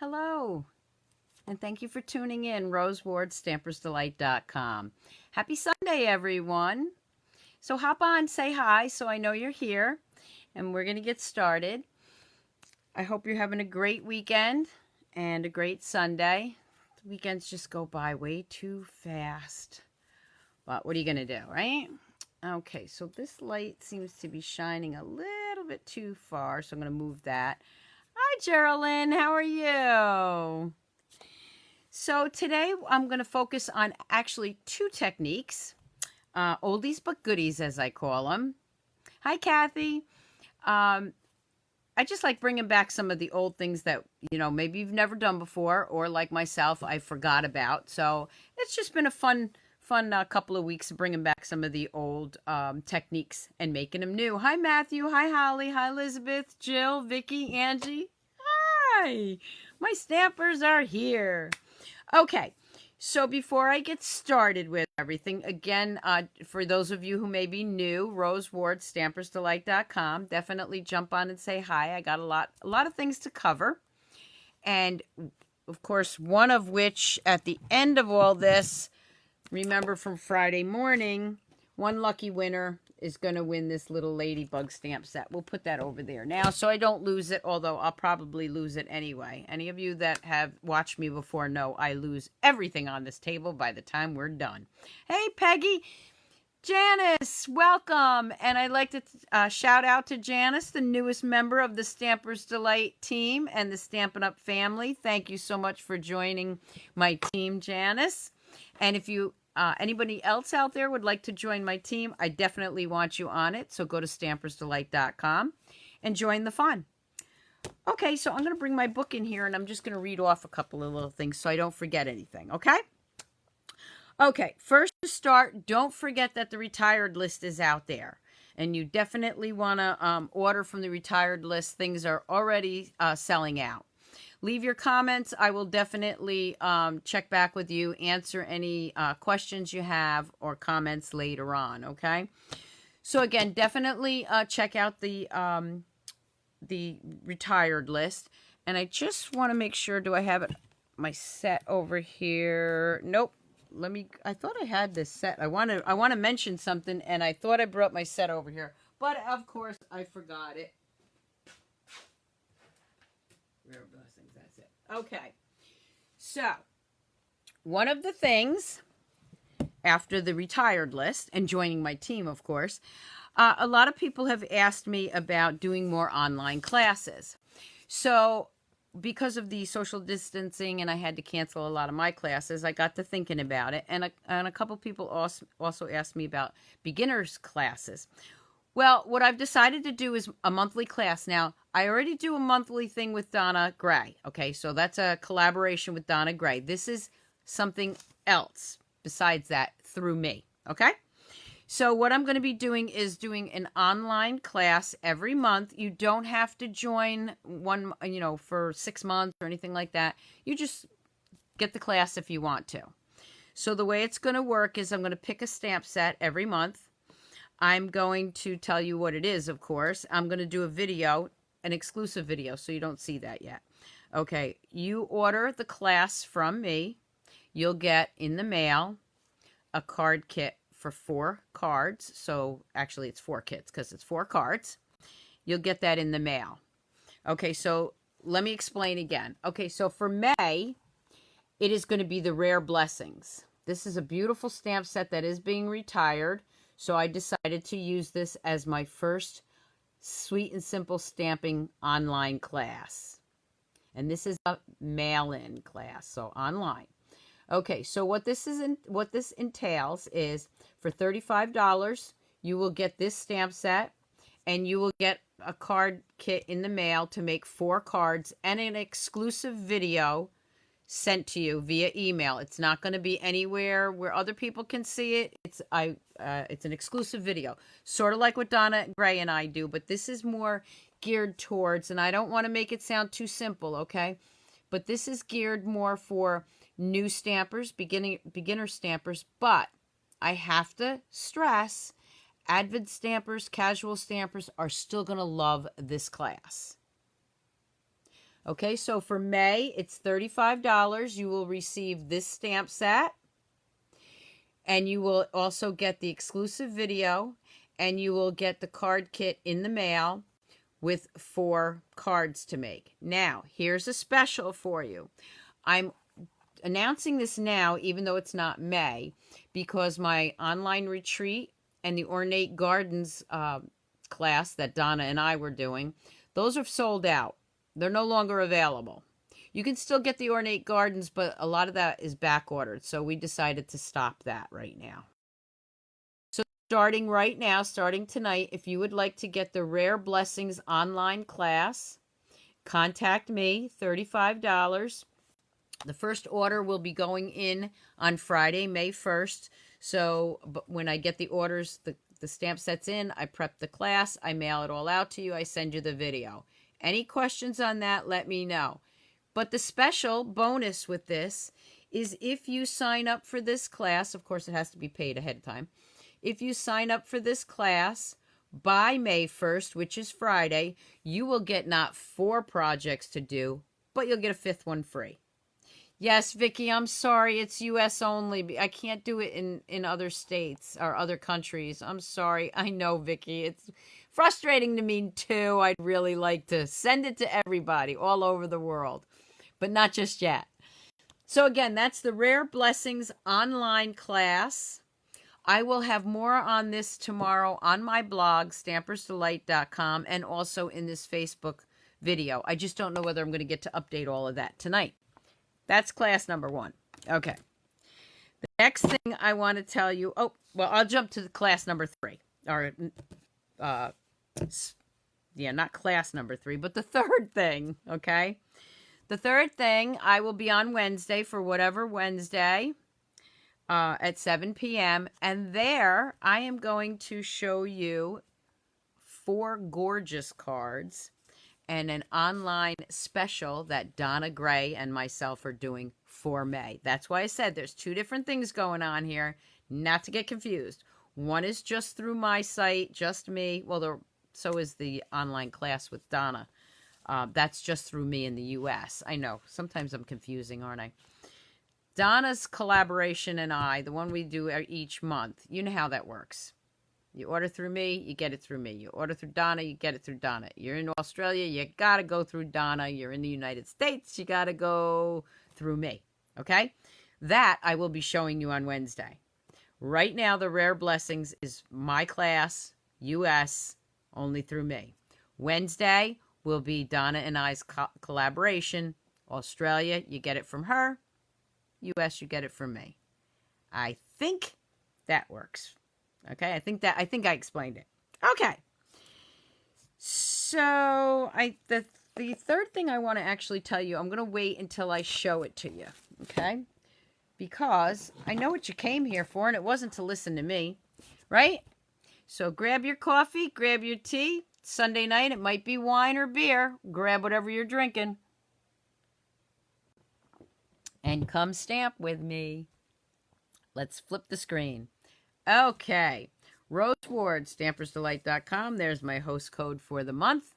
Hello, and thank you for tuning in, RoseWardStampersDelight.com. Happy Sunday, everyone. So hop on, say hi so I know you're here, and we're going to get started. I hope you're having a great weekend and a great Sunday. The weekends just go by way too fast. But what are you going to do, right? Okay, so this light seems to be shining a little bit too far, so I'm going to move that. Hi, Geraldine. How are you? So today I'm going to focus on actually two techniques, oldies but goodies, as I call them. Hi, Kathy. I just like bringing back some of the old things that, maybe you've never done before, or like myself, I forgot about. So it's just been a fun couple of weeks bringing back some of the old techniques and making them new. Hi, Matthew. Hi, Holly. Hi, Elizabeth, Jill, Vicky, Angie. Hi. My stampers are here. Okay, so before I get started with everything, again, for those of you who may be new, RoseWardStampersDelight.com, definitely jump on and say hi. I got a lot of things to cover. And, of course, one of which, at the end of all this, remember from Friday morning, one lucky winner is going to win this little ladybug stamp set. We'll put that over there now so I don't lose it, although I'll probably lose it anyway. Any of you that have watched me before know I lose everything on this table by the time we're done. Hey, Peggy. Janice, welcome. And I'd like to shout out to Janice, the newest member of the Stampers Delight team and the Stampin' Up family. Thank you so much for joining my team, Janice. And if you anybody else out there would like to join my team, I definitely want you on it. So go to stampersdelight.com and join the fun. Okay, so I'm going to bring my book in here, and I'm just going to read off a couple of little things so I don't forget anything, okay? Okay, first to start, don't forget that the retired list is out there. And you definitely want to order from the retired list. Things are already selling out. Leave your comments. I will definitely check back with you, answer any questions you have or comments later on, okay? So again, definitely check out the retired list. And I just want to make sure, do I have it, my set over here? Nope. I thought I had this set. I want to mention something, and I thought I brought my set over here. But, of course, I forgot it. Rare blessings, that's it. Okay, so one of the things after the retired list and joining my team, of course, a lot of people have asked me about doing more online classes. So because of the social distancing and I had to cancel a lot of my classes, I got to thinking about it. And a couple people also asked me about beginners classes. Well, what I've decided to do is a monthly class. Now, I already do a monthly thing with Donna Gray. Okay, so that's a collaboration with Donna Gray. This is something else besides that through me. Okay, so what I'm going to be doing is doing an online class every month. You don't have to join one, for 6 months or anything like that. You just get the class if you want to. So the way it's going to work is I'm going to pick a stamp set every month. I'm going to tell you what it is, of course. I'm going to do a video, an exclusive video, so you don't see that yet. Okay, you order the class from me. You'll get in the mail a card kit for 4 cards. So actually it's 4 kits because it's 4 cards. You'll get that in the mail. Okay, so let me explain again. Okay, so for May, it is going to be the Rare Blessings. This is a beautiful stamp set that is being retired. So I decided to use this as my first sweet and simple stamping online class. And this is a mail-in class, so online. Okay, so what this entails is for $35, you will get this stamp set and you will get a card kit in the mail to make 4 cards and an exclusive video sent to you via email. It's not going to be anywhere where other people can see it. It's an exclusive video, sort of like what Donna Gray and I do, but this is more geared towards, and I don't want to make it sound too simple, okay? But this is geared more for new stampers, beginner stampers, but I have to stress, avid stampers, casual stampers are still going to love this class. Okay, so for May, it's $35. You will receive this stamp set, and you will also get the exclusive video, and you will get the card kit in the mail with 4 cards to make. Now, here's a special for you. I'm announcing this now, even though it's not May, because my online retreat and the Ornate Gardens class that Donna and I were doing, those are sold out. They're no longer available. You can still get the Ornate Gardens, but a lot of that is back ordered. So we decided to stop that right now. So starting right now, starting tonight, if you would like to get the Rare Blessings online class, contact me, $35. The first order will be going in on Friday, May 1st. So but when I get the orders, the stamp sets in, I prep the class, I mail it all out to you, I send you the video. Any questions on that, let me know. But the special bonus with this is if you sign up for this class, of course it has to be paid ahead of time. If you sign up for this class by May 1st, which is Friday, you will get not 4 projects to do, but you'll get a 5th one free. Yes, Vicky, I'm sorry. It's U.S. only. I can't do it in other states or other countries. I'm sorry. I know, Vicky. It's frustrating to me, too. I'd really like to send it to everybody all over the world, but not just yet. So, again, that's the Rare Blessings online class. I will have more on this tomorrow on my blog, stampersdelight.com, and also in this Facebook video. I just don't know whether I'm going to get to update all of that tonight. That's class number 1. Okay. The next thing I want to tell you, I'll jump to class number 3. Or, not class number 3, but the third thing, okay? The third thing, I will be on Wednesday for Whatever Wednesday at 7 p.m. And there, I am going to show you 4 gorgeous cards and an online special that Donna Gray and myself are doing for May. That's why I said there's 2 different things going on here, not to get confused. One is just through my site, just me. Well, so is the online class with Donna. That's just through me in the U.S. I know, sometimes I'm confusing, aren't I? Donna's collaboration and I, the one we do each month, you know how that works. You order through me, you get it through me. You order through Donna, you get it through Donna. You're in Australia, you got to go through Donna. You're in the United States, you got to go through me. Okay? That I will be showing you on Wednesday. Right now, the Rare Blessings is my class, U.S., only through me. Wednesday will be Donna and I's collaboration. Australia, you get it from her. U.S., you get it from me. I think that works. Okay, I think I explained it. Okay. So the third thing I want to actually tell you, I'm going to wait until I show it to you. Okay? Because I know what you came here for, and it wasn't to listen to me, right? So grab your coffee, grab your tea. Sunday night, it might be wine or beer. Grab whatever you're drinking. And come stamp with me. Let's flip the screen. Okay, Rose Ward, stampersdelight.com. There's my host code for the month.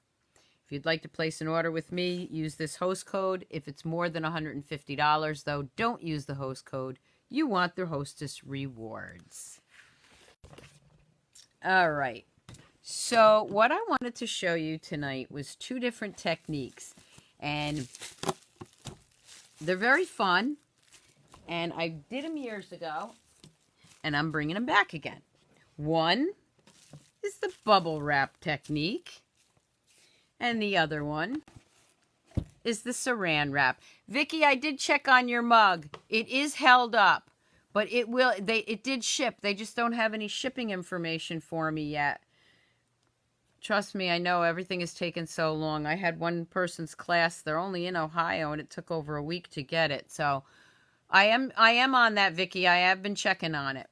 If you'd like to place an order with me, use this host code. If it's more than $150, though, don't use the host code. You want the hostess rewards. All right. So what I wanted to show you tonight was 2 different techniques. And they're very fun. And I did them years ago. And I'm bringing them back again. One is the bubble wrap technique. And the other one is the saran wrap. Vicky, I did check on your mug. It is held up. But it did ship. They just don't have any shipping information for me yet. Trust me, I know everything has taken so long. I had one person's class. They're only in Ohio, and it took over a week to get it. So I am on that, Vicky. I have been checking on it.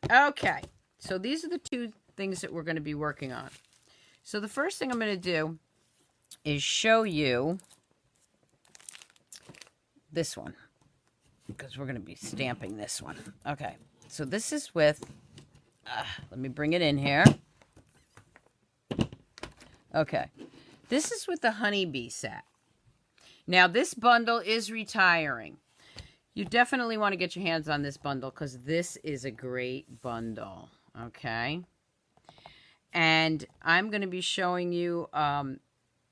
Okay, so these are the 2 things that we're going to be working on. So the first thing I'm going to do is show you this one, because we're going to be stamping this one. Okay, so this is with, let me bring it in here. Okay, this is with the honeybee set. Now, this bundle is retiring. You definitely want to get your hands on this bundle because this is a great bundle, okay? And I'm going to be showing you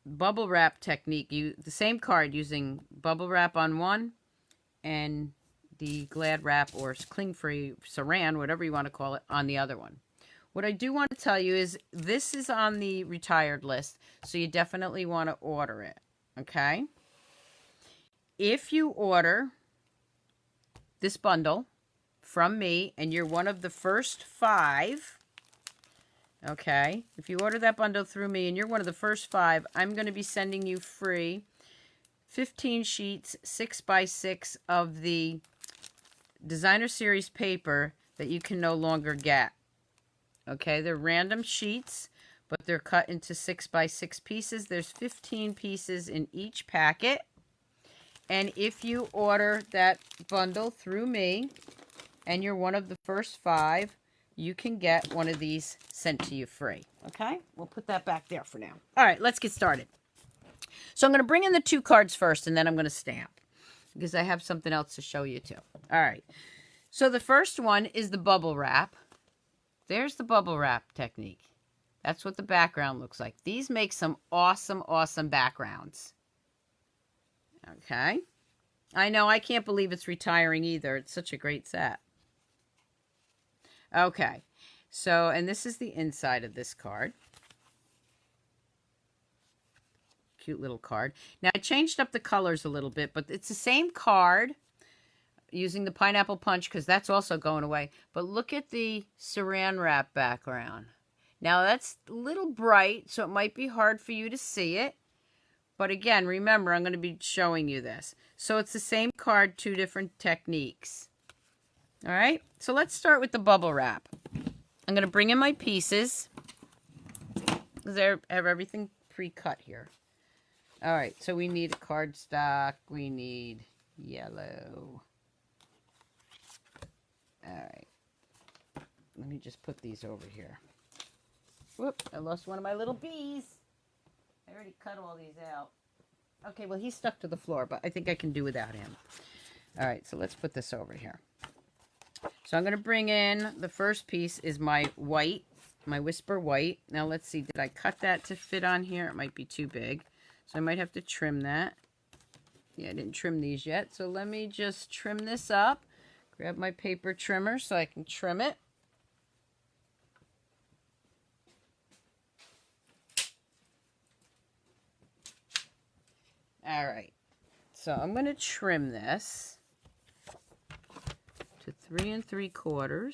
bubble wrap technique. The same card using bubble wrap on one and the Glad wrap or cling-free Saran, whatever you want to call it, on the other one. What I do want to tell you is this is on the retired list, so you definitely want to order it, okay? If you order this bundle from me and you're one of the first 5, okay, if you order that bundle through me and you're one of the first 5, I'm going to be sending you free 15 sheets 6x6 of the designer series paper that you can no longer get. Okay, they're random sheets, but they're cut into 6x6 pieces. There's 15 pieces in each packet. And if you order that bundle through me and you're one of the first 5, you can get one of these sent to you free. Okay, we'll put that back there for now. All right, let's get started. So I'm going to bring in the 2 cards first, and then I'm going to stamp because I have something else to show you too. All right, so the first one is the bubble wrap. There's the bubble wrap technique. That's what the background looks like. These make some awesome, awesome backgrounds. Okay. I know, I can't believe it's retiring either. It's such a great set. Okay. So, and this is the inside of this card. Cute little card. Now, I changed up the colors a little bit, but it's the same card using the pineapple punch because that's also going away. But look at the Saran wrap background. Now, that's a little bright, so it might be hard for you to see it. But again, remember, I'm going to be showing you this. So it's the same card, 2 different techniques. All right, so let's start with the bubble wrap. I'm going to bring in my pieces because I have everything pre-cut here. All right, so we need a cardstock. We need yellow. All right, let me just put these over here. Whoop, I lost one of my little bees. I already cut all these out. Okay, well, he's stuck to the floor, but I think I can do without him. All right, so let's put this over here. So I'm going to bring in, the first piece is my white, my Whisper White. Now, let's see, did I cut that to fit on here? It might be too big, so I might have to trim that. Yeah, I didn't trim these yet, so let me just trim this up. Grab my paper trimmer so I can trim it. All right, so I'm going to trim this to 3 3/4.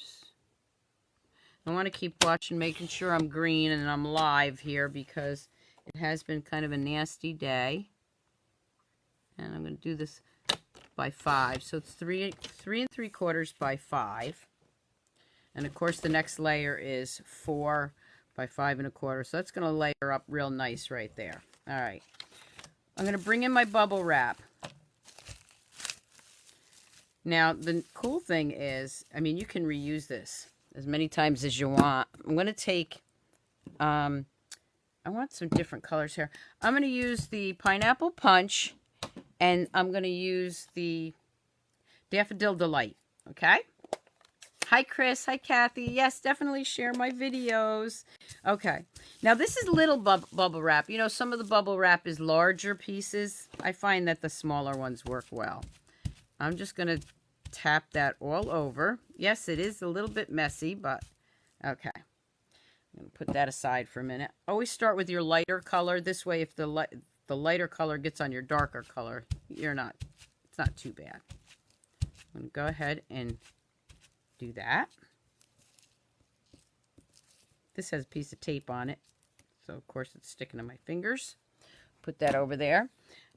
I want to keep watching, making sure I'm green and I'm live here because it has been kind of a nasty day. And I'm going to do this by 5, so it's 3 3/4 by 5. And of course the next layer is 4 by 5 1/4, so that's going to layer up real nice right there. All right, I'm going to bring in my bubble wrap. Now the cool thing is, I mean, you can reuse this as many times as you want. I'm going to take I want some different colors here. I'm going to use the pineapple punch, and I'm going to use the Daffodil Delight, okay? Hi, Chris. Hi, Kathy. Yes, definitely share my videos. Okay. Now, this is little bubble wrap. You know, some of the bubble wrap is larger pieces. I find that the smaller ones work well. I'm just going to tap that all over. Yes, it is a little bit messy, but okay. I'm going to put that aside for a minute. Always start with your lighter color. This way, if the lighter color gets on your darker color, it's not too bad. I'm going to go ahead and do that. This has a piece of tape on it, so of course it's sticking to my fingers. Put that over there.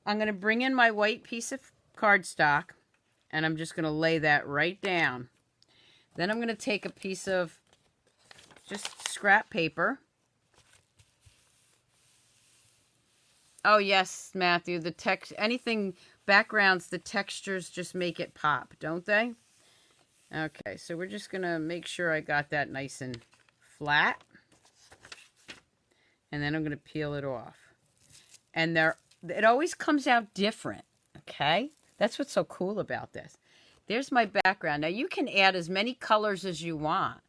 I'm going to bring in my white piece of cardstock, and I'm just going to lay that right down. Then I'm going to take a piece of just scrap paper. Oh yes, Matthew, anything backgrounds, the textures just make it pop, don't they? Okay, so we're just going to make sure I got that nice and flat. And then I'm going to peel it off. And they're it always comes out different, okay? That's what's so cool about this. There's my background. Now, you can add as many colors as you want.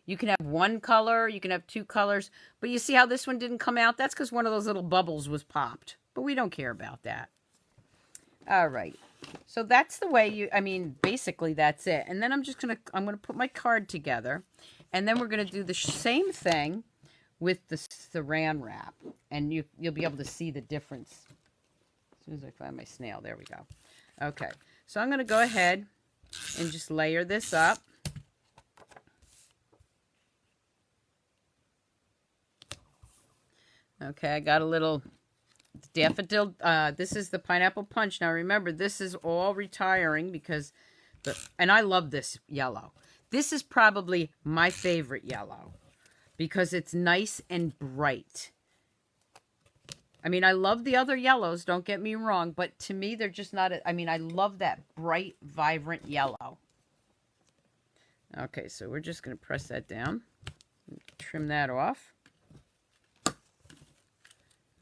You can have one color, you can have two colors, but you see how this one didn't come out? That's because one of those little bubbles was popped, but we don't care about that. All right, so that's the way basically that's it. And then I'm going to put my card together, and then we're going to do the same thing with the Saran wrap, and you'll be able to see the difference. As soon as I find my snail, there we go. Okay, so I'm going to go ahead and just layer this up. Okay, I got a little daffodil. This is the pineapple punch. Now remember, this is all retiring because, and I love this yellow. This is probably my favorite yellow because it's nice and bright. I mean, I love the other yellows, don't get me wrong, but to me, they're just not, I love that bright, vibrant yellow. Okay, so we're just going to press that down, trim that off.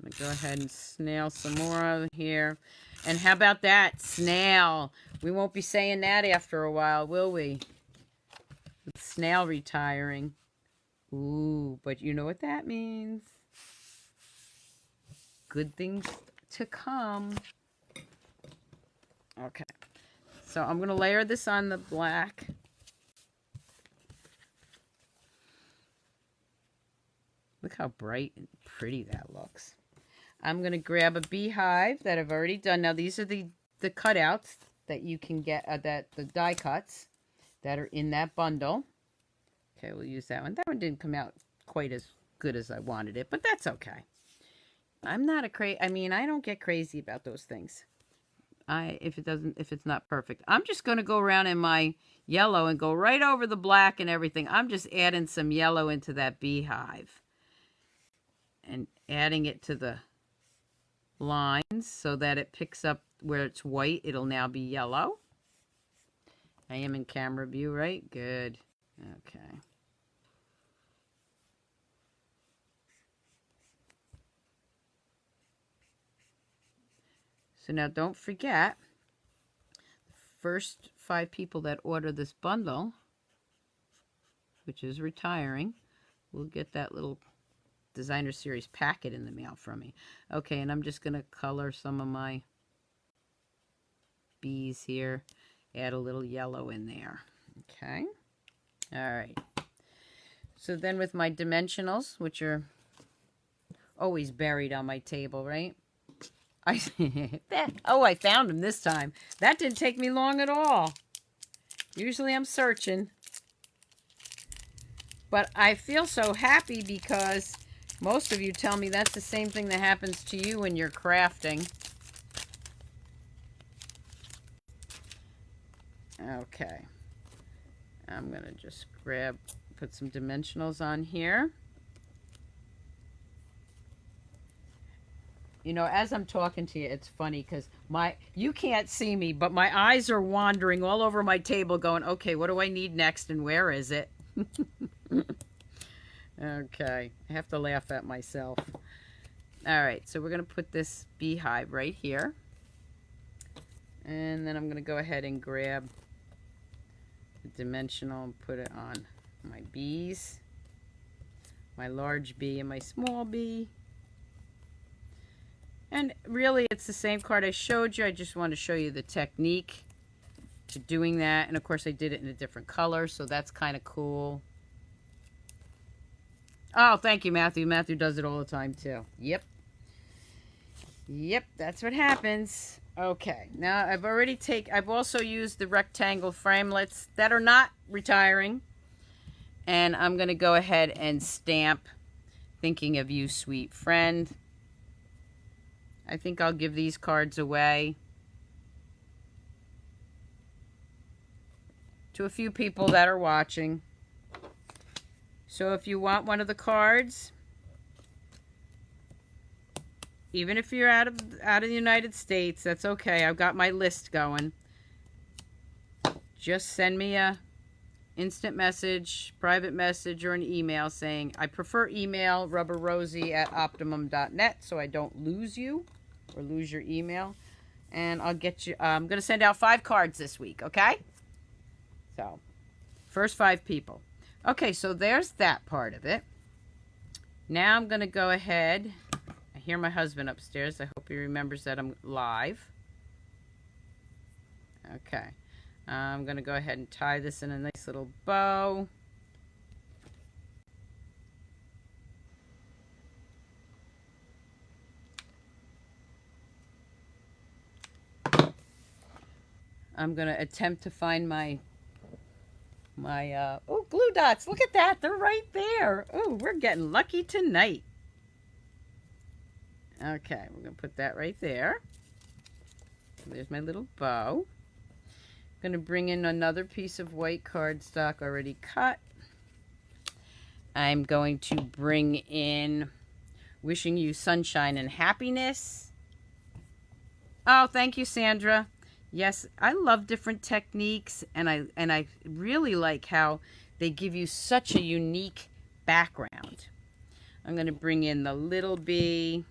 I'm going to go ahead and snail some more over here. And how about that? Snail. We won't be saying that after a while, will we? With snail retiring. Ooh, but you know what that means. Good things to come. Okay. So I'm going to layer this on the black. Look how bright and pretty that looks. I'm going to grab a beehive that I've already done. Now, these are the cutouts that you can get, the die cuts that are in that bundle. Okay, we'll use that one. That one didn't come out quite as good as I wanted it, but that's okay. I'm not I don't get crazy about those things. If it's not perfect. I'm just going to go around in my yellow and go right over the black and everything. I'm just adding some yellow into that beehive. And adding it to the lines so that it picks up where it's white. It'll now be yellow. I am in camera view, right? Good. Okay. So now don't forget, the first 5 people that order this bundle, which is retiring, will get that little Designer Series packet in the mail from me. Okay, and I'm just going to color some of my bees here. Add a little yellow in there. Okay. All right. So then with my dimensionals, which are always buried on my table, right? I found them this time. That didn't take me long at all. Usually I'm searching. But I feel so happy because most of you tell me that's the same thing that happens to you when you're crafting. Okay. I'm going to just put some dimensionals on here. You know, as I'm talking to you, it's funny because you can't see me, but my eyes are wandering all over my table going, okay, what do I need next and where is it? Okay, I have to laugh at myself. All right, so we're going to put this beehive right here. And then I'm going to go ahead and grab the dimensional and put it on my bees. My large bee and my small bee. And really, it's the same card I showed you. I just want to show you the technique to doing that. And of course, I did it in a different color, so that's kind of cool. Oh, thank you, Matthew. Matthew does it all the time, too. Yep. Yep, that's what happens. Okay, now I've also used the rectangle framelits that are not retiring. And I'm going to go ahead and stamp Thinking of You, Sweet Friend. I think I'll give these cards away to a few people that are watching. So if you want one of the cards, even if you're out of the United States, that's okay. I've got my list going. Just send me a instant message, private message, or an email saying, I prefer email, rubberrosie@optimum.net, so I don't lose you. or lose your email. And I'll get you, I'm going to send out 5 cards this week, okay? So, first 5 people. Okay, so there's that part of it. Now I'm going to go ahead. I hear my husband upstairs. I hope he remembers that I'm live. Okay. I'm going to go ahead and tie this in a nice little bow. I'm going to attempt to find my oh, glue dots. Look at that. They're right there. Oh, we're getting lucky tonight. Okay, we're going to put that right there. There's my little bow. I'm going to bring in another piece of white cardstock already cut. I'm going to bring in wishing you sunshine and happiness. Oh, thank you, Sandra. Yes, I love different techniques, and I really like how they give you such a unique background. I'm going to bring in the little bee.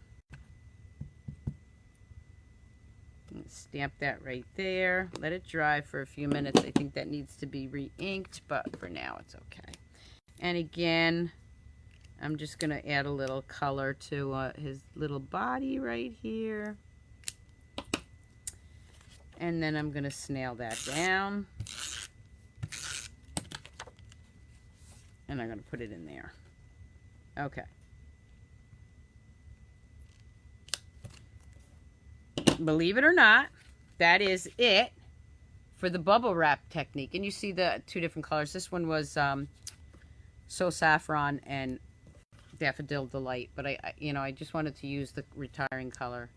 Stamp that right there. Let it dry for a few minutes. I think that needs to be re-inked, but for now it's okay. And again, I'm just going to add a little color to his little body right here. And then I'm going to snail that down. And I'm going to put it in there. Okay. Believe it or not, that is it for the bubble wrap technique. And you see the 2 different colors. This one was So Saffron and Daffodil Delight. But I just wanted to use the retiring color.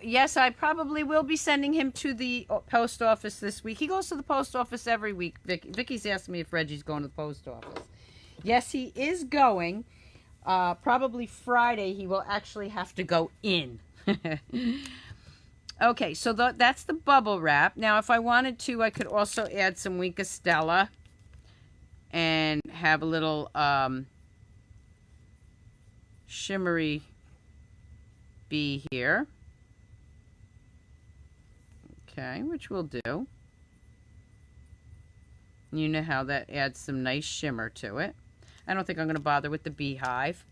Yes, I probably will be sending him to the post office this week. He goes to the post office every week. Vicky's asking me if Reggie's going to the post office. Yes, he is going. Probably Friday he will actually have to go in. Okay, so that's the bubble wrap. Now, if I wanted to, I could also add some Wink of Stella and have a little shimmery bee here. Okay, which we'll do. You know how that adds some nice shimmer to it. I don't think I'm going to bother with the beehive.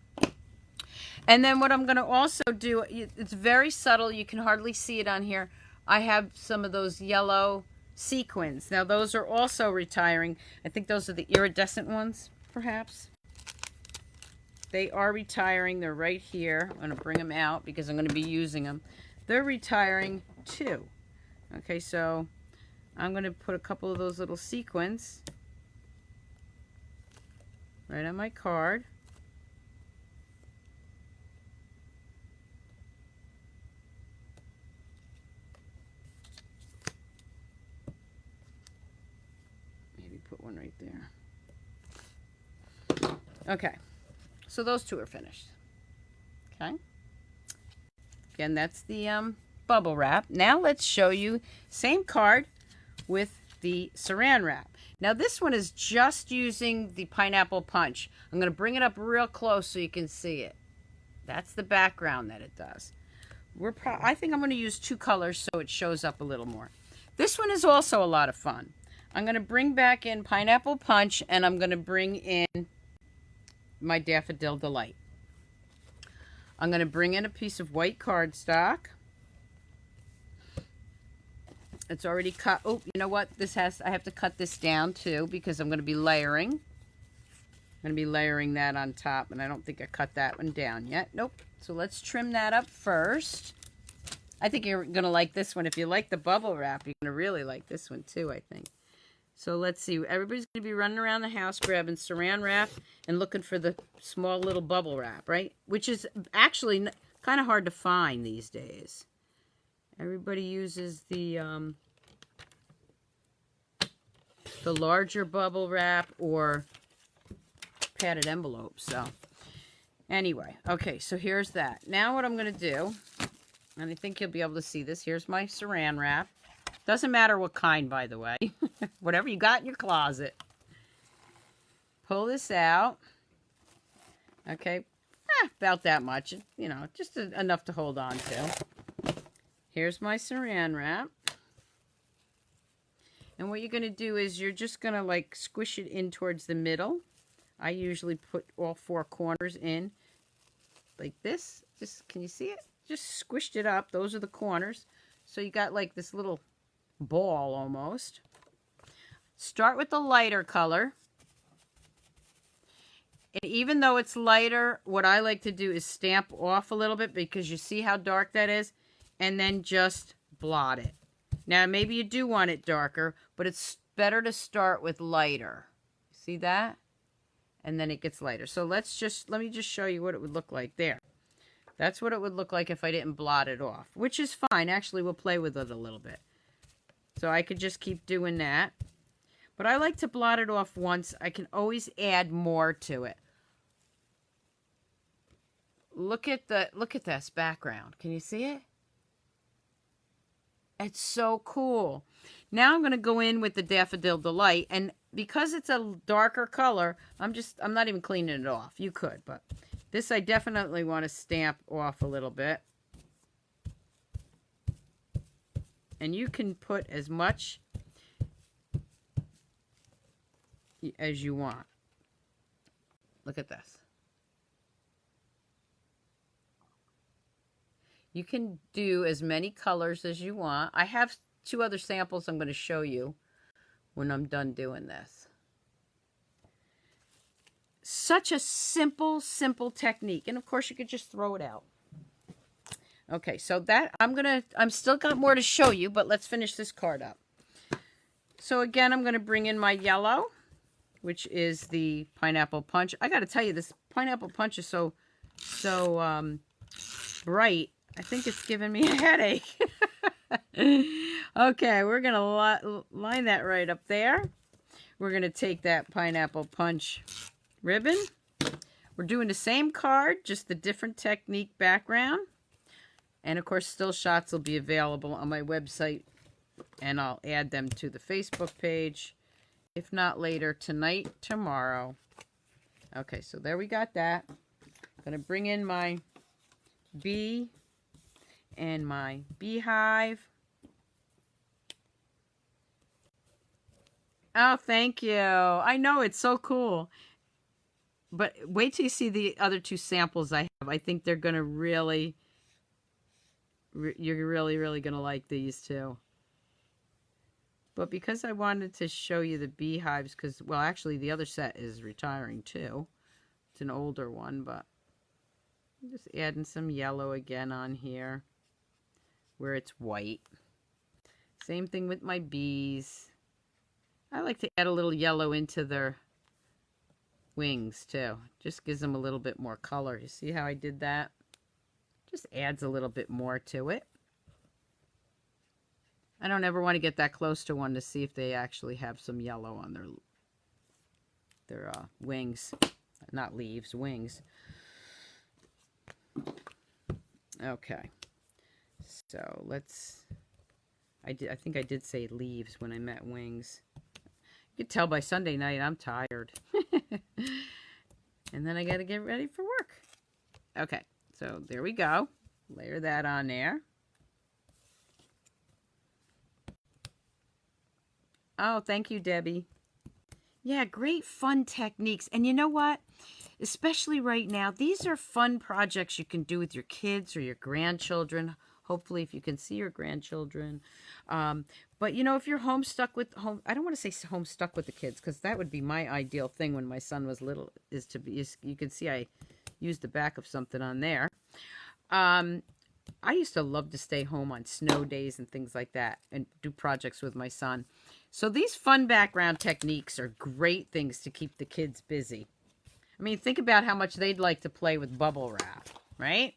And then what I'm going to also do, it's very subtle. You can hardly see it on here. I have some of those yellow sequins. Now, those are also retiring. I think those are the iridescent ones, perhaps. They are retiring. They're right here. I'm going to bring them out because I'm going to be using them. They're retiring too. Okay, so I'm going to put a couple of those little sequins right on my card. Maybe put one right there. Okay, so those 2 are finished. Okay. Again, that's the bubble wrap. Now let's show you same card with the Saran wrap. Now this one is just using the pineapple punch. I'm going to bring it up real close so you can see it. That's the background that it does. I think I'm going to use 2 colors so it shows up a little more. This one is also a lot of fun. I'm going to bring back in pineapple punch, and I'm going to bring in my Daffodil Delight. I'm going to bring in a piece of white cardstock. It's already cut. Oh, you know what? I have to cut this down too because I'm going to be layering. I'm going to be layering that on top, and I don't think I cut that one down yet. Nope. So let's trim that up first. I think you're going to like this one. If you like the bubble wrap, you're going to really like this one too, I think. So let's see. Everybody's going to be running around the house grabbing Saran wrap and looking for the small little bubble wrap, right? Which is actually kind of hard to find these days. Everybody uses the larger bubble wrap or padded envelopes. So anyway, okay, so here's that. Now what I'm going to do, and I think you'll be able to see this. Here's my Saran wrap. Doesn't matter what kind, by the way. Whatever you got in your closet. Pull this out. Okay. about that much, you know, just enough to hold on to. Here's my Saran wrap. And what you're going to do is you're just going to like squish it in towards the middle. I usually put all 4 corners in like this. Just, can you see it? Just squished it up. Those are the corners. So you got like this little ball almost. Start with the lighter color. And even though it's lighter, what I like to do is stamp off a little bit because you see how dark that is, and then just blot it. Now, maybe you do want it darker, but it's better to start with lighter. See that? And then it gets lighter. So let me just show you what it would look like there. That's what it would look like if I didn't blot it off, which is fine. Actually, we'll play with it a little bit. So I could just keep doing that. But I like to blot it off once. I can always add more to it. Look at this background. Can you see it? It's so cool. Now I'm going to go in with the Daffodil Delight, and because it's a darker color, I'm not even cleaning it off. You could, but this I definitely want to stamp off a little bit. And you can put as much as you want. Look at this. You can do as many colors as you want. I have 2 other samples I'm going to show you when I'm done doing this. Such a simple technique. And of course you could just throw it out. Okay, so that I'm still got more to show you, but let's finish this card up. So again, I'm going to bring in my yellow, which is the Pineapple Punch. I got to tell you, this Pineapple Punch is so bright. I think it's giving me a headache. Okay, we're going to line that right up there. We're going to take that Pineapple Punch ribbon. We're doing the same card, just the different technique background. And of course, still shots will be available on my website, and I'll add them to the Facebook page. If not later, tonight, tomorrow. Okay, so there we got that. I'm going to bring in my bee and my beehive. Oh, thank you. I know, it's so cool. But wait till you see the other 2 samples I have. I think they're going to really, you're really going to like these too. But because I wanted to show you the beehives, because, well, actually the other set is retiring too. It's an older one, but I'm just adding some yellow again on here where it's white. Same thing with my bees. I like to add a little yellow into their wings too. Just gives them a little bit more color. You see how I did that? Just adds a little bit more to it. I don't ever want to get that close to one to see if they actually have some yellow on their wings. Not leaves, wings. Okay. So let's, I think I did say leaves when I meant wings. You could tell by Sunday night I'm tired. And then I got to get ready for work. Okay, so there we go. Layer that on there. Oh, thank you, Debbie. Yeah, great fun techniques. And you know what? Especially right now, these are fun projects you can do with your kids or your grandchildren. Hopefully, if you can see your grandchildren. But, you know, if you're I don't want to say home stuck with the kids, because that would be my ideal thing when my son was little, is to be, you can see I used the back of something on there. I used to love to stay home on snow days and things like that and do projects with my son. So these fun background techniques are great things to keep the kids busy. I mean, think about how much they'd like to play with bubble wrap, right?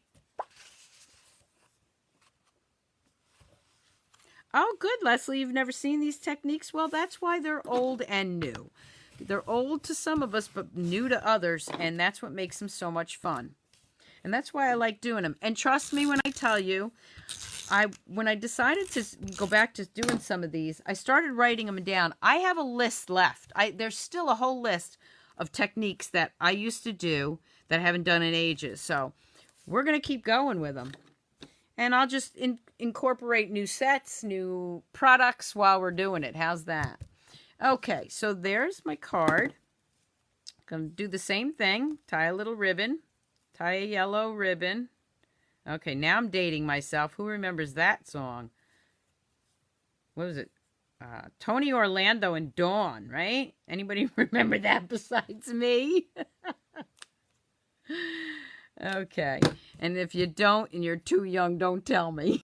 Oh, good, Leslie. You've never seen these techniques? Well, that's why they're old and new. They're old to some of us, but new to others, and that's what makes them so much fun. And that's why I like doing them. And trust me when I tell you, when I decided to go back to doing some of these, I started writing them down. I have a list left. There's still a whole list of techniques that I used to do that I haven't done in ages. So we're going to keep going with them. And I'll just incorporate new sets, new products while we're doing it. How's that? Okay, so there's my card. Going to do the same thing. Tie a little ribbon. Tie a yellow ribbon. Okay, now I'm dating myself. Who remembers that song? What was it? Tony Orlando and Dawn, right? Anybody remember that besides me? Okay, and if you don't and you're too young, don't tell me.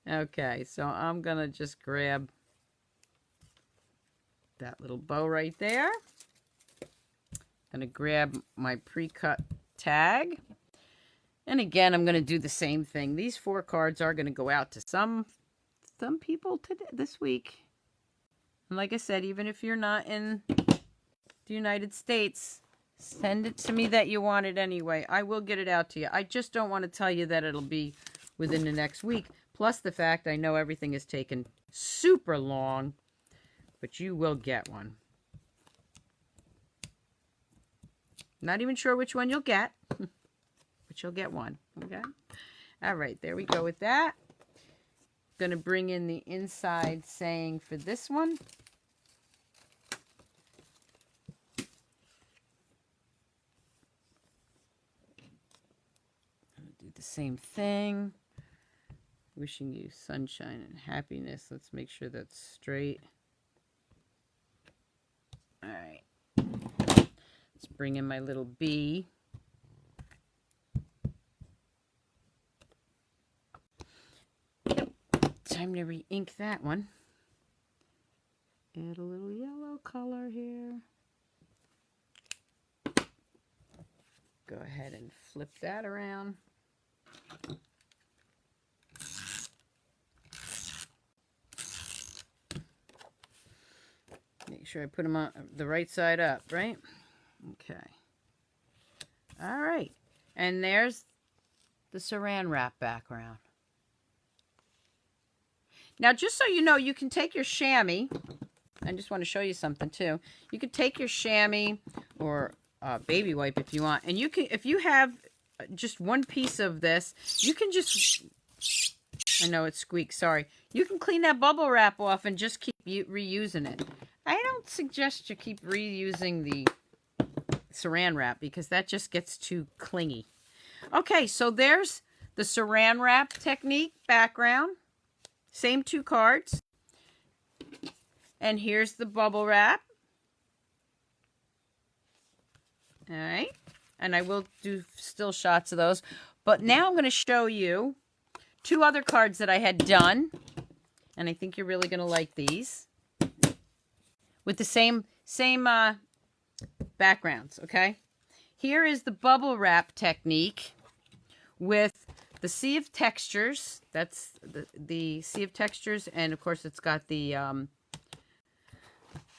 Okay, so I'm going to just grab that little bow right there. Going to grab my pre-cut tag. And again, I'm going to do the same thing. These 4 cards are going to go out to some people today, this week. And like I said, even if you're not in the United States, send it to me that you want it anyway. I will get it out to you. I just don't want to tell you that it'll be within the next week. Plus the fact I know everything is taken super long, but you will get one. Not even sure which one you'll get, but you'll get one. Okay. All right, there we go with that. Going to bring in the inside saying for this one. Do the same thing. Wishing you sunshine and happiness. Let's make sure that's straight. All right. Let's bring in my little bee. Yep. Time to re-ink that one. Add a little yellow color here. Go ahead and flip that around. Make sure I put them on the right side up, right? Okay. All right. And there's the Saran wrap background. Now, just so you know, you can take your chamois. I just want to show you something, too. You can take your chamois or baby wipe if you want. And you can, if you have just one piece of this, you can just, I know it squeaks, sorry. You can clean that bubble wrap off and just keep reusing it. I don't suggest you keep reusing the Saran wrap because that just gets too clingy. Okay, so there's the Saran wrap technique background. Same 2 cards. And here's the bubble wrap. All right. And I will do still shots of those. But now I'm going to show you 2 other cards that I had done. And I think you're really going to like these. With the same backgrounds, okay? Here is the bubble wrap technique with the Sea of Textures. That's the Sea of Textures. And, of course, it's got the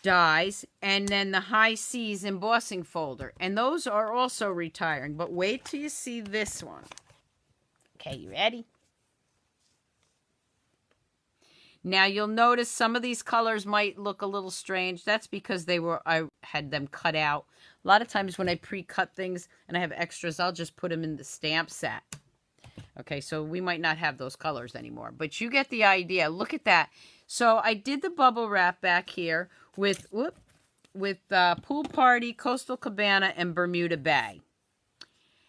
dies. And then the High Seas embossing folder. And those are also retiring. But wait till you see this one. Okay, you ready? Now, you'll notice some of these colors might look a little strange. That's because I had them cut out. A lot of times when I pre-cut things and I have extras, I'll just put them in the stamp set. Okay, so we might not have those colors anymore. But you get the idea. Look at that. So I did the bubble wrap back here with Pool Party, Coastal Cabana, and Bermuda Bay.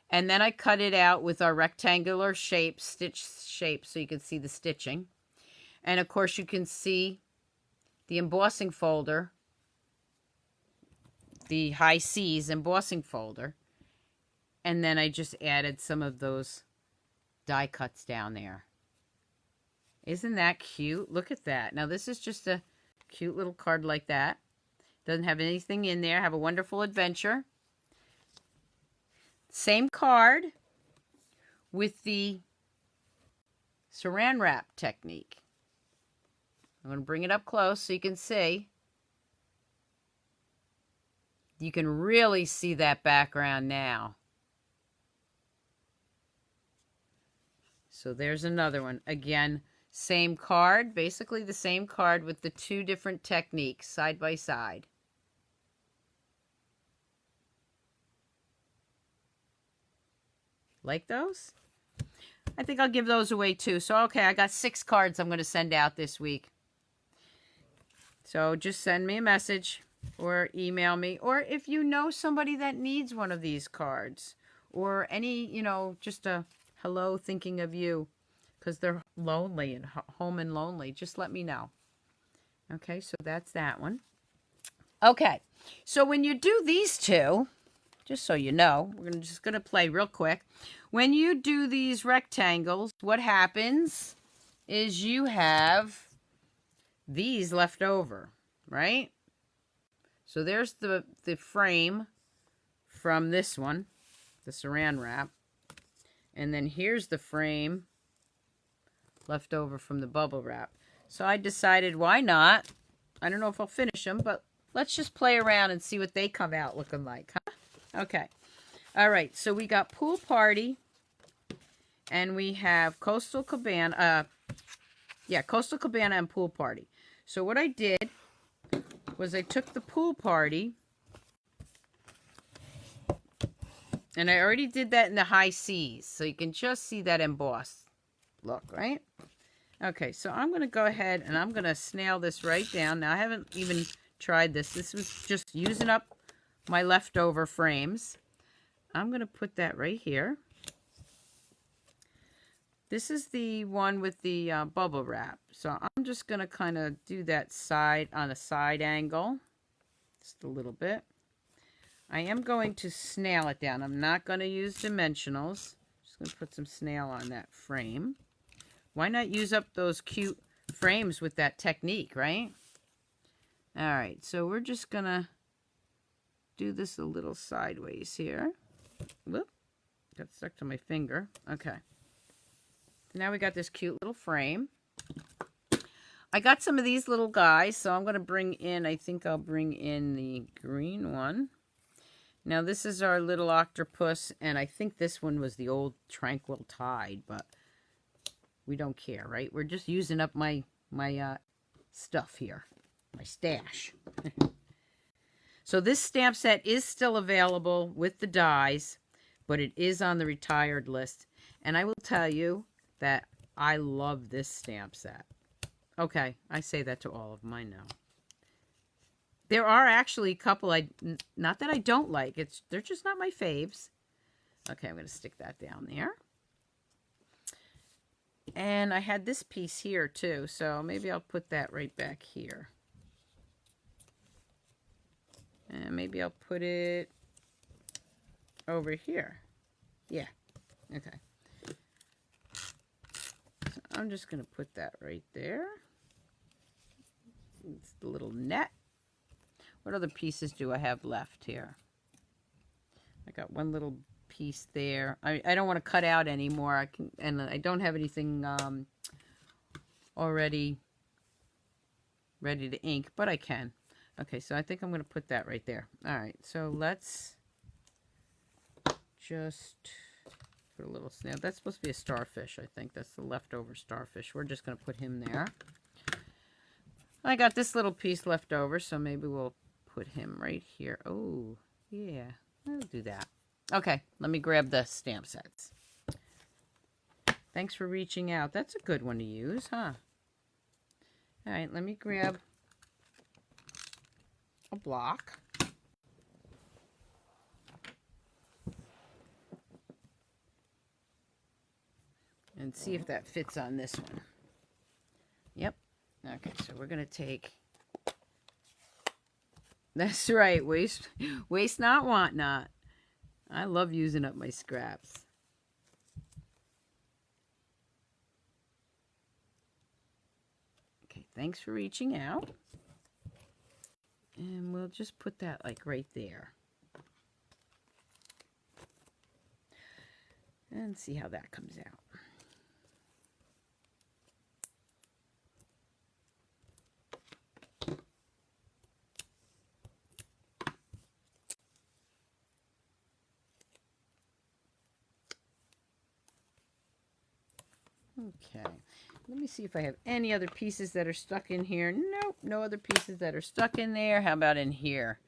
And then I cut it out with our rectangular shape, stitch shape, so you can see the stitching. And, of course, you can see the embossing folder, the High Seas embossing folder. And then I just added some of those die cuts down there. Isn't that cute? Look at that. Now, this is just a cute little card like that. Doesn't have anything in there. Have a wonderful adventure. Same card with the Saran wrap technique. I'm going to bring it up close so you can see. You can really see that background now. So there's another one. Again, same card, basically the same card with the 2 different techniques side by side. Like those? I think I'll give those away too. So, okay, I got 6 cards I'm going to send out this week. So just send me a message or email me. Or if you know somebody that needs one of these cards, or any, you know, just a hello thinking of you because they're lonely and home and lonely, just let me know. Okay, so that's that one. Okay, so when you do these two, just so you know, we're just going to play real quick. When you do these rectangles, what happens is you have these left over, right? So there's the frame from this one, the Saran wrap. And then here's the frame left over from the bubble wrap. So I decided, why not? I don't know if I'll finish them, but let's just play around and see what they come out looking like, huh? Okay. All right, so we got Pool Party, and we have Coastal Cabana. Coastal Cabana and Pool Party. So what I did was I took the Pool Party, and I already did that in the high C's, so you can just see that embossed look, right? Okay, so I'm going to go ahead and I'm going to snail this right down. Now, I haven't even tried this. This was just using up my leftover frames. I'm going to put that right here. This is the one with the bubble wrap. So I'm just going to kind of do that side on a side angle. Just a little bit. I am going to snail it down. I'm not going to use dimensionals. Just going to put some snail on that frame. Why not use up those cute frames with that technique, right? All right, so we're just going to do this a little sideways here. Whoop, got stuck to my finger. Okay. Now we got this cute little frame. I got some of these little guys, so I'm going to bring in, I think I'll bring in the green one. Now this is our little octopus, and I think this one was the old Tranquil Tide, but we don't care, right? We're just using up my stuff here, my stash. So this stamp set is still available with the dies, but it is on the retired list. And I will tell you that I love this stamp set. Okay, I say that to all of them, I know. There are actually a couple, not that I don't like, they're just not my faves. Okay, I'm going to stick that down there. And I had this piece here too, so maybe I'll put that right back here. And maybe I'll put it over here. Yeah, okay. So I'm just going to put that right there. It's the little net. What other pieces do I have left here? I got one little piece there. I don't want to cut out anymore. And I don't have anything already ready to ink, but I can. Okay, so I think I'm going to put that right there. All right, so let's just put a little snail. That's supposed to be a starfish, I think. That's the leftover starfish. We're just going to put him there. I got this little piece left over, so maybe we'll put him right here. Oh, yeah, I'll do that. Okay, let me grab the stamp sets. Thanks for reaching out. That's a good one to use, huh? All right, let me grab a block. And see if that fits on this one. Yep. Okay, so we're going to take... That's right, waste not, want not. I love using up my scraps. Okay, thanks for reaching out. And we'll just put that like right there. And see how that comes out. Okay, let me see if I have any other pieces that are stuck in here. Nope, no other pieces that are stuck in there. How about in here?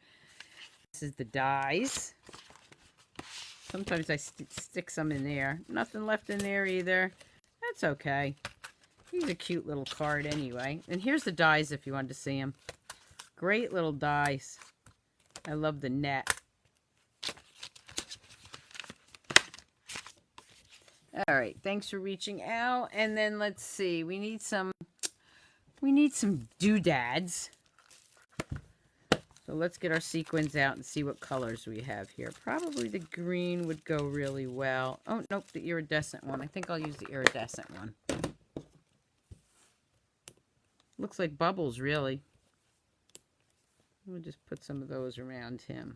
This is the dies. Sometimes I stick some in there. Nothing left in there either. That's okay. He's a cute little card anyway. And here's the dies if you wanted to see them. Great little dies. I love the net. All right, thanks for reaching out. And then let's see, we need some doodads. So let's get our sequins out and see what colors we have here. Probably the green would go really well. Oh, nope, the iridescent one. I think I'll use the iridescent one. Looks like bubbles, really. We'll just put some of those around him.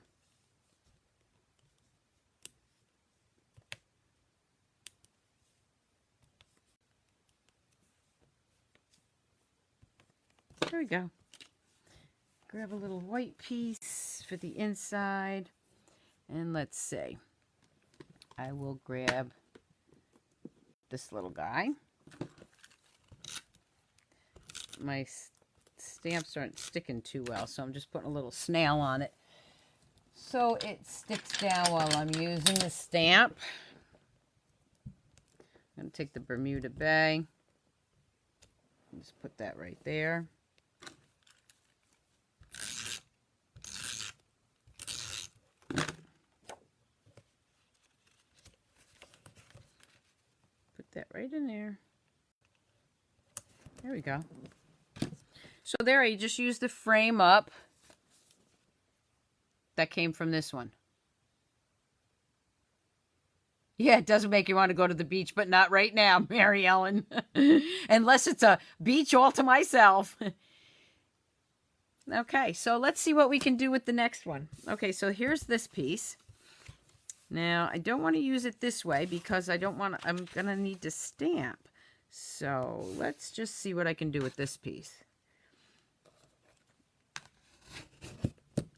There we go. Grab a little white piece for the inside. And let's see. I will grab this little guy. My stamps aren't sticking too well, so I'm just putting a little snail on it so it sticks down while I'm using the stamp. I'm going to take the Bermuda Bay. Just put that right there. Put that right in there. There we go. So there, I just used the frame up that came from this one. Yeah, it does make you want to go to the beach, but not right now, Mary Ellen. Unless it's a beach all to myself. Okay, so let's see what we can do with the next one. Okay, so here's this piece. Now, I don't want to use it this way because I'm going to need to stamp. So let's just see what I can do with this piece.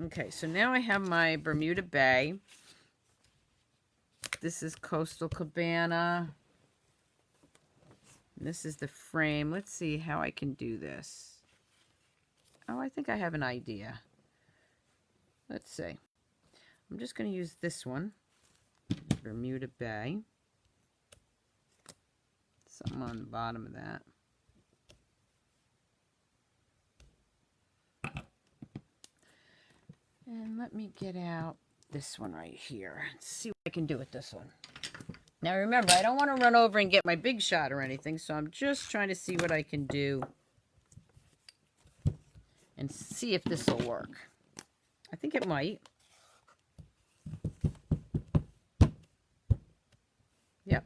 Okay, so now I have my Bermuda Bay. This is Coastal Cabana. This is the frame. Let's see how I can do this. Oh, I think I have an idea. Let's see. I'm just going to use this one. Bermuda Bay. Something on the bottom of that. And let me get out this one right here. Let's see what I can do with this one. Now remember, I don't want to run over and get my big shot or anything, so I'm just trying to see what I can do and see if this will work. I think it might. Yep.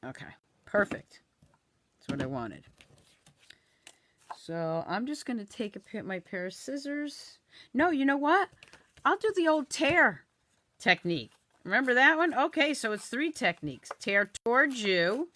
Okay, perfect. That's what I wanted. So I'm just going to take my pair of scissors. No, you know what? I'll do the old tear technique. Remember that one? Okay, so it's 3 techniques. Tear towards you.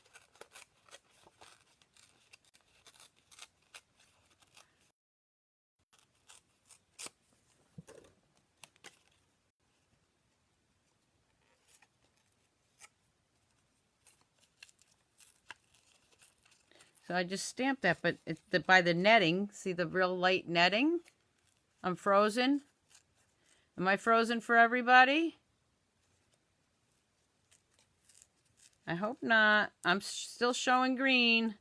So I just stamped that, but it's by the netting. See the real light netting? I'm frozen. Am I frozen for everybody? I hope not. I'm still showing green.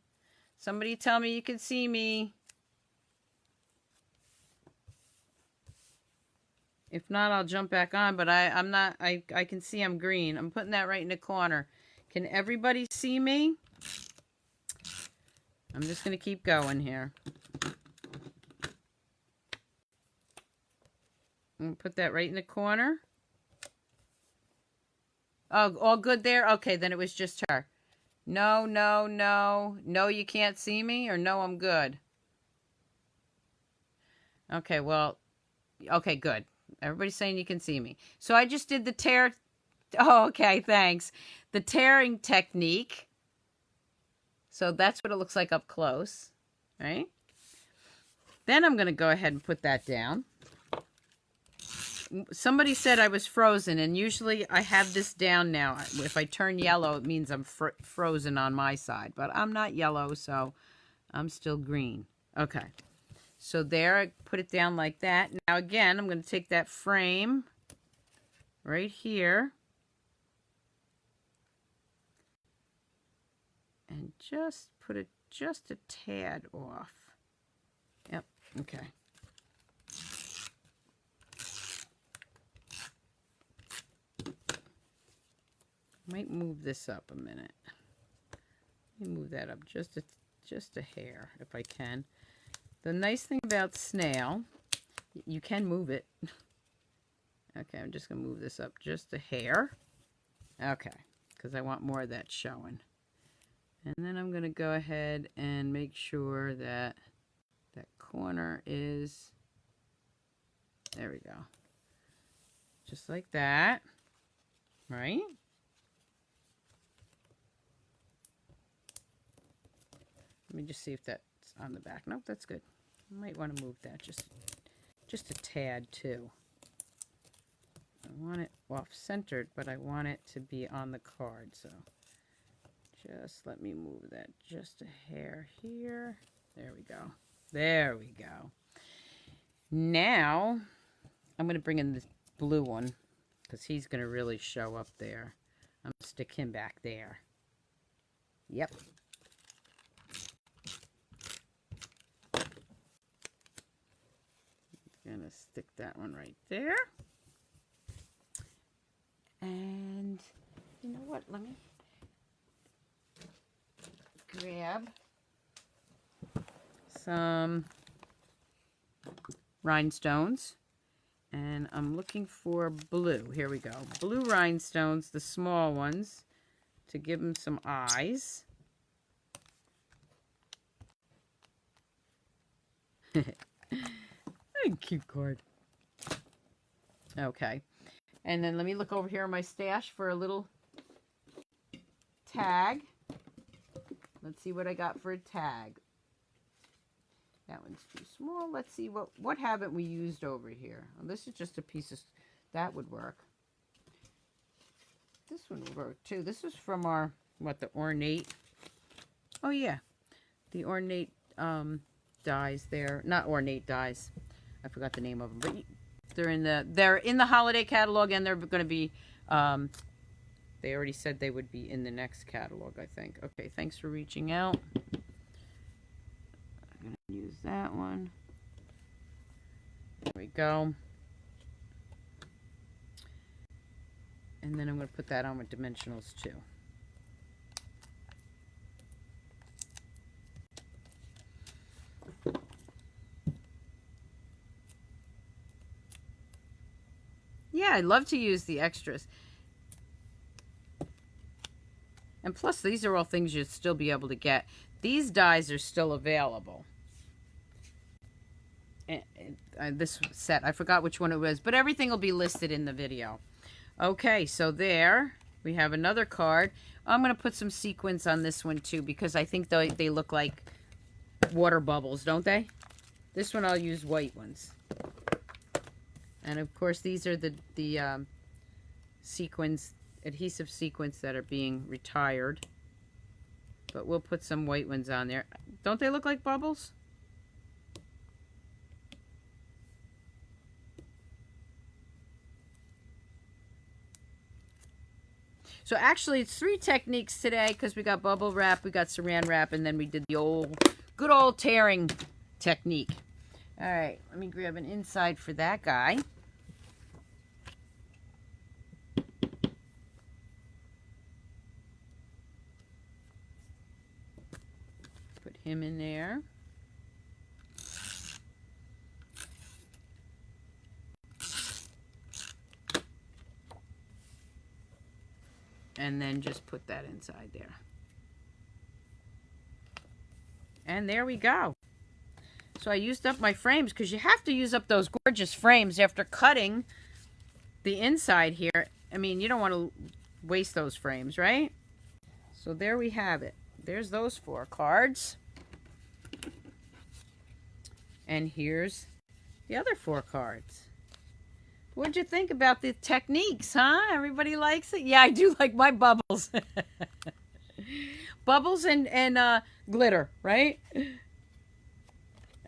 Somebody tell me you can see me. If not, I'll jump back on, but I'm not. I can see I'm green. I'm putting that right in the corner. Can everybody see me? I'm just going to keep going here. I'm going to put that right in the corner. Oh, all good there? Okay, then it was just her. No, no, no. No, you can't see me? Or no, I'm good? Okay, well, okay, good. Everybody's saying you can see me. So I just did the tear. Oh, okay, thanks. The tearing technique. So that's what it looks like up close, right? Then I'm going to go ahead and put that down. Somebody said I was frozen, and usually I have this down now. If I turn yellow, it means I'm frozen on my side. But I'm not yellow, so I'm still green. Okay. So there, I put it down like that. Now again, I'm going to take that frame right here. And just put it just a tad off. Yep, okay. Might move this up a minute. Let me move that up just a hair if I can. The nice thing about snail, you can move it. Okay, I'm just going to move this up just a hair. Okay, because I want more of that showing. And then I'm going to go ahead and make sure that that corner is, there we go. Just like that, right? Let me just see if that's on the back. Nope, that's good. I might want to move that just a tad too. I want it off-centered, but I want it to be on the card, so just let me move that just a hair here. There we go. There we go. Now, I'm going to bring in this blue one because he's going to really show up there. I'm going to stick him back there. Yep. Going to stick that one right there. And you know what? Let me grab some rhinestones. And I'm looking for blue. Here we go. Blue rhinestones, the small ones, to give them some eyes. Cute card. Okay. And then let me look over here in my stash for a little tag. Let's see what I got for a tag. That one's too small. Let's see what haven't we used over here. Oh, this is just a piece of, that would work. This one would work too. This is from our, what, the ornate. Oh yeah, the ornate dies there. Not ornate dies. I forgot the name of them, but they're in the holiday catalog, and they're going to be. They already said they would be in the next catalog, I think. Okay, thanks for reaching out. I'm going to use that one. There we go. And then I'm going to put that on with dimensionals too. Yeah, I'd love to use the extras. And plus, these are all things you'd still be able to get. These dies are still available. And this set, I forgot which one it was, but everything will be listed in the video. Okay, so there we have another card. I'm going to put some sequins on this one too, because I think they look like water bubbles, don't they? This one I'll use white ones. And of course, these are the sequins, adhesive sequins that are being retired. But we'll put some white ones on there. Don't they look like bubbles? So actually, it's 3 techniques today because we got bubble wrap, we got saran wrap, and then we did the good old tearing technique. All right, let me grab an inside for that guy. Put him in there. And then just put that inside there. And there we go. So I used up my frames because you have to use up those gorgeous frames after cutting the inside here. I mean, you don't want to waste those frames, right? So there we have it. There's those 4 cards. And here's the other 4 cards. What'd you think about the techniques, huh? Everybody likes it? Yeah, I do like my bubbles. Bubbles and glitter, right?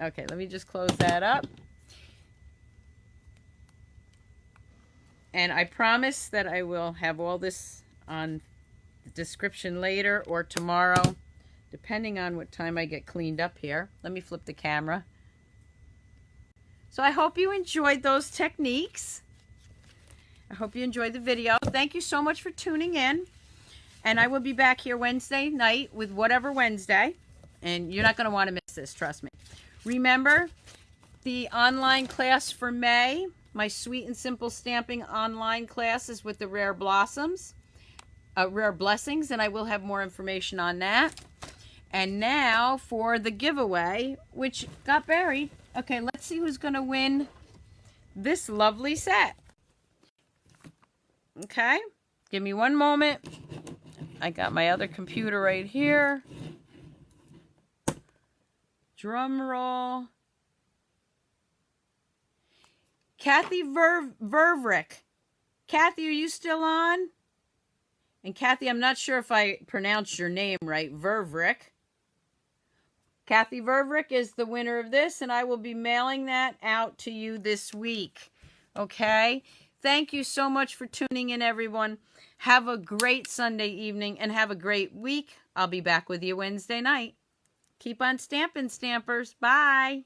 Okay, let me just close that up. And I promise that I will have all this on the description later or tomorrow, depending on what time I get cleaned up here. Let me flip the camera. So I hope you enjoyed those techniques. I hope you enjoyed the video. Thank you so much for tuning in. And I will be back here Wednesday night with Whatever Wednesday. And you're not going to want to miss this, trust me. Remember, the online class for May, my Sweet and Simple Stamping online classes with the Rare Blossoms, Rare Blessings, and I will have more information on that. And now for the giveaway, which got buried. Okay, let's see who's going to win this lovely set. Okay, give me one moment. I got my other computer right here. Drum roll. Kathy Vervrick. Kathy, are you still on? And Kathy, I'm not sure if I pronounced your name right. Vervrick. Kathy Vervrick is the winner of this, and I will be mailing that out to you this week. Okay? Thank you so much for tuning in, everyone. Have a great Sunday evening and have a great week. I'll be back with you Wednesday night. Keep on stamping, Stampers. Bye.